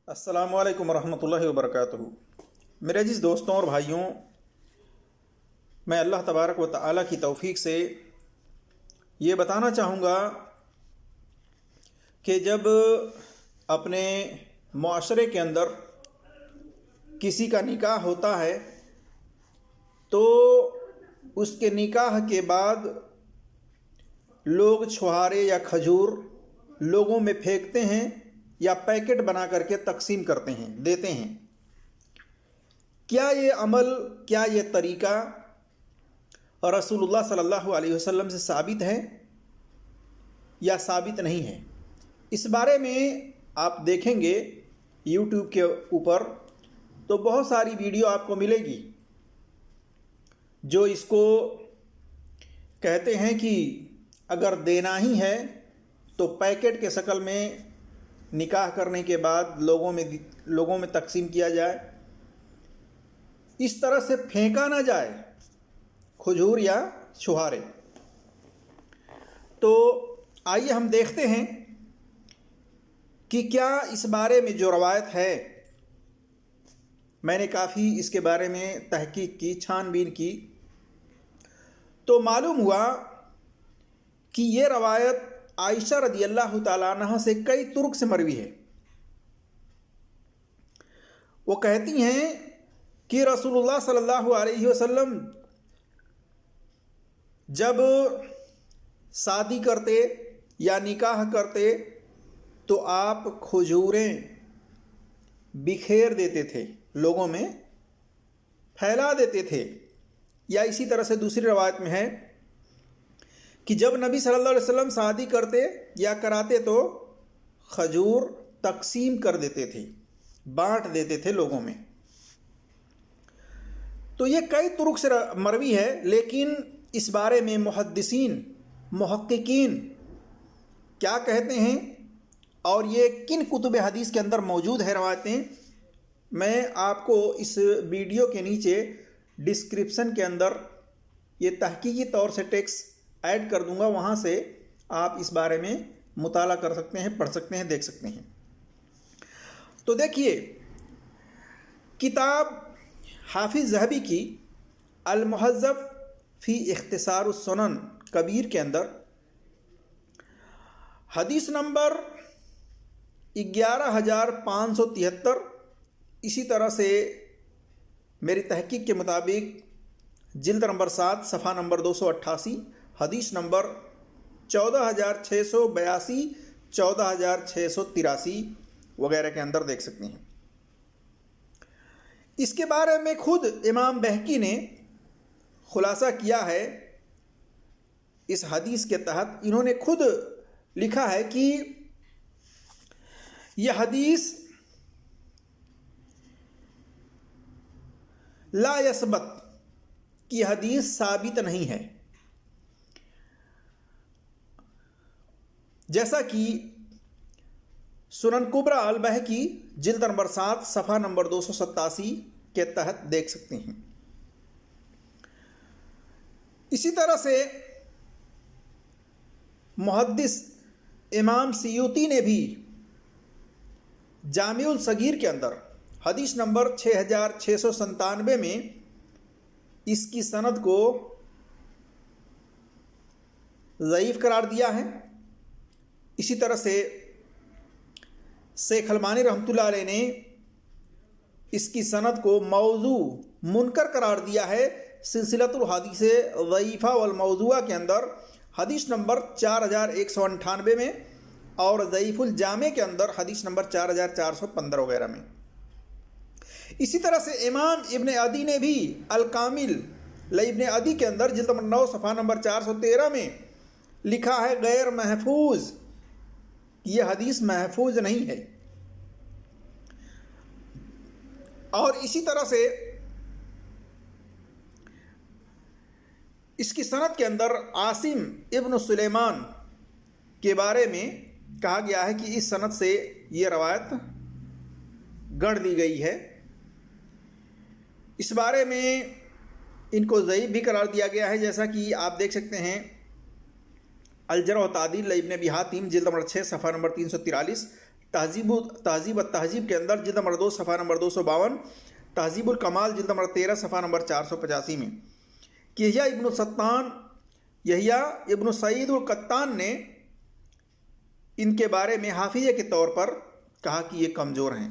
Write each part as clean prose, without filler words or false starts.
السلام علیکم ورحمۃ اللہ وبرکاتہ۔ میرے عزیز دوستوں اور بھائیوں، میں اللہ تبارک و تعالیٰ کی توفیق سے یہ بتانا چاہوں گا کہ جب اپنے معاشرے کے اندر کسی کا نکاح ہوتا ہے تو اس کے نکاح کے بعد لوگ چھہارے یا کھجور لوگوں میں پھینکتے ہیں یا پیکٹ بنا کر کے تقسیم کرتے ہیں، دیتے ہیں۔ کیا یہ عمل، کیا یہ طریقہ رسول اللہ صلی اللہ علیہ وسلم سے ثابت ہے یا ثابت نہیں ہے؟ اس بارے میں آپ دیکھیں گے یوٹیوب کے اوپر تو بہت ساری ویڈیو آپ کو ملے گی جو اس کو کہتے ہیں کہ اگر دینا ہی ہے تو پیکٹ کے شکل میں نکاح کرنے کے بعد لوگوں میں تقسیم کیا جائے، اس طرح سے پھینکا نہ جائے کھجور یا چھہارے۔ تو آئیے ہم دیکھتے ہیں کہ کیا اس بارے میں جو روایت ہے، میں نے کافی اس کے بارے میں تحقیق کی، چھان بین کی، تو معلوم ہوا کہ یہ روایت عائشہ رضی اللہ تعالیٰ عنہ سے کئی طرق سے مروی ہے۔ وہ کہتی ہیں کہ رسول اللہ صلی اللہ علیہ وسلم جب شادی کرتے یا نکاح کرتے تو آپ کھجوریں بکھیر دیتے تھے، لوگوں میں پھیلا دیتے تھے۔ یا اسی طرح سے دوسری روایت میں ہے کہ جب نبی صلی اللہ علیہ وسلم شادی کرتے یا کراتے تو کھجور تقسیم کر دیتے تھے، بانٹ دیتے تھے لوگوں میں۔ تو یہ کئی طرق سے مروی ہے، لیکن اس بارے میں محدثین، محققین کیا کہتے ہیں اور یہ کن کتب حدیث کے اندر موجود ہے روایتیں، میں آپ کو اس ویڈیو کے نیچے ڈسکرپشن کے اندر یہ تحقیقی طور سے ٹیکسٹ ایڈ کر دوں گا، وہاں سے آپ اس بارے میں مطالعہ کر سکتے ہیں، پڑھ سکتے ہیں، دیکھ سکتے ہیں۔ تو دیکھیے، کتاب حافظ ذہبی کی المہذب فی اختصار السنن کبیر کے اندر حدیث نمبر 11573، اسی طرح سے میری تحقیق کے مطابق جلد نمبر 7 صفحہ نمبر 288، حدیث نمبر 14682، 14683 وغیرہ کے اندر دیکھ سکتے ہیں۔ اس کے بارے میں خود امام بہقی نے خلاصہ کیا ہے۔ اس حدیث کے تحت انہوں نے خود لکھا ہے کہ یہ حدیث لا یثبت، کی حدیث ثابت نہیں ہے، جیسا کہ سنن کبریٰ البہقی جلد نمبر 7 صفحہ نمبر 287 کے تحت دیکھ سکتے ہیں۔ اسی طرح سے محدث امام سیوطی نے بھی جامع الصغیر کے اندر حدیث نمبر 6697 میں اس کی سند کو ضعیف قرار دیا ہے۔ اسی طرح سے شیخ البانی رحمۃ اللہ علیہ نے اس کی سند کو موضوع منکر قرار دیا ہے۔ سلسلۃ الحدیث ضعیفہ والموضوعہ کے اندر حدیث نمبر 4198 میں، اور ضعیف الجامع کے اندر حدیث نمبر 4415 وغیرہ میں۔ اسی طرح سے امام ابن عدی نے بھی الکامل لابن عدی کے اندر جلد نمبر 9 صفحہ نمبر 413 میں لکھا ہے غیر محفوظ، یہ حدیث محفوظ نہیں ہے۔ اور اسی طرح سے اس کی سند کے اندر عاصم ابن سلیمان کے بارے میں کہا گیا ہے کہ اس سند سے یہ روایت گڑھ لی گئی ہے۔ اس بارے میں ان کو ضعیف بھی قرار دیا گیا ہے، جیسا کہ آپ دیکھ سکتے ہیں الجرح و تعدیل لابن ابی حاتم جلد نمبر 6 صفحہ نمبر 343، تہذیب کے اندر جلد نمبر 2 صفحہ نمبر 252، تہذیب الکمال جلد نمبر 13 صفحہ نمبر 485 میں کہ یحییٰ ابن سعید القطان نے ان کے بارے میں حافظے کے طور پر کہا کہ یہ کمزور ہیں۔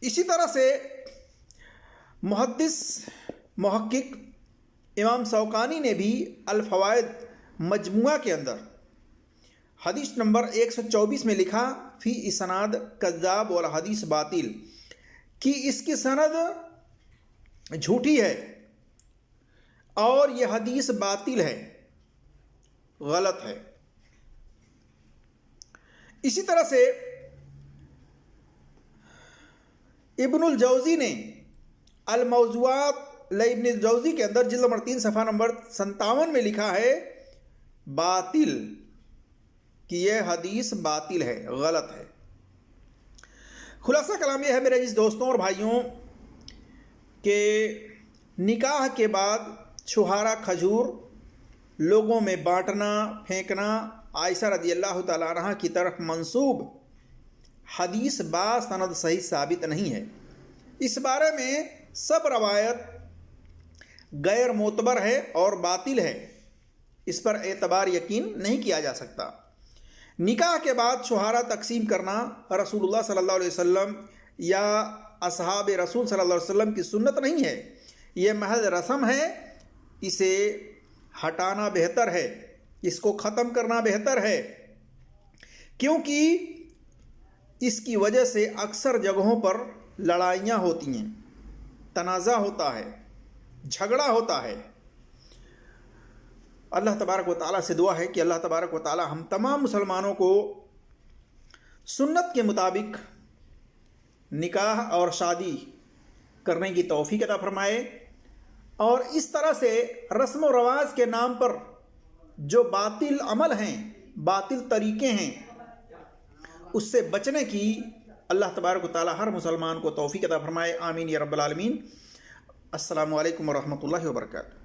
اسی طرح سے محقق امام شوکانی نے بھی الفوائد مجموعہ کے اندر حدیث نمبر 124 میں لکھا فی اسناد کذاب والحدیث باطل، کہ اس کی سند جھوٹی ہے اور یہ حدیث باطل ہے، غلط ہے۔ اسی طرح سے ابن الجوزی نے الموضوعات لابن الجوزی کے اندر جلد نمبر 3 صفحہ نمبر 57 میں لکھا ہے باطل، کہ یہ حدیث باطل ہے، غلط ہے۔ خلاصہ کلام یہ ہے میرے عزیز دوستوں اور بھائیوں کہ نکاح کے بعد چھہارا کھجور لوگوں میں بانٹنا پھینکنا عائشہ رضی اللہ تعالیٰ عنہ کی طرف منسوب حدیث با سند صحیح ثابت نہیں ہے۔ اس بارے میں سب روایت غیر معتبر ہے اور باطل ہے، اس پر اعتبار یقین نہیں کیا جا سکتا۔ نکاح کے بعد چھہارا تقسیم کرنا رسول اللہ صلی اللہ علیہ وسلم یا اصحاب رسول صلی اللہ علیہ وسلم کی سنت نہیں ہے، یہ محض رسم ہے، اسے ہٹانا بہتر ہے، اس کو ختم کرنا بہتر ہے، کیونکہ اس کی وجہ سے اکثر جگہوں پر لڑائیاں ہوتی ہیں، تنازع ہوتا ہے، جھگڑا ہوتا ہے۔ اللہ تبارک و تعالیٰ سے دعا ہے کہ اللہ تبارک و تعالیٰ ہم تمام مسلمانوں کو سنت کے مطابق نکاح اور شادی کرنے کی توفیق عطا فرمائے، اور اس طرح سے رسم و رواج کے نام پر جو باطل عمل ہیں، باطل طریقے ہیں، اس سے بچنے کی اللہ تبارک و تعالیٰ ہر مسلمان کو توفیق عطا فرمائے۔ آمین یا رب العالمین۔ السلام علیکم ورحمۃ اللہ وبرکاتہ۔